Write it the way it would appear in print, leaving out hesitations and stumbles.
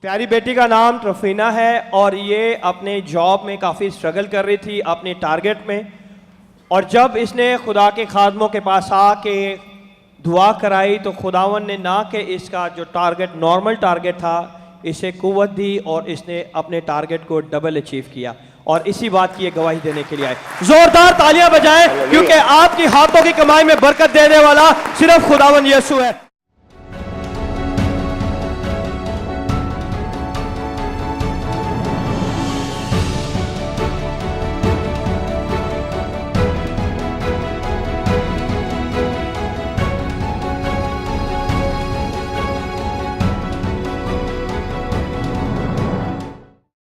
प्यारी बेटी का नाम ट्रफीना है और ये अपने जॉब में काफ़ी स्ट्रगल कर रही थी अपने टारगेट में। और जब इसने खुदा के खादमों के पास आके दुआ कराई तो खुदावन ने ना कि इसका जो टारगेट नॉर्मल टारगेट था इसे कुव्वत दी और इसने अपने टारगेट को डबल अचीव किया। और इसी बात की ये गवाही देने के लिए आए। जोरदार तालियां बजाएं क्योंकि आपकी हाथों की कमाई में बरकत देने वाला सिर्फ खुदावन यीशु है।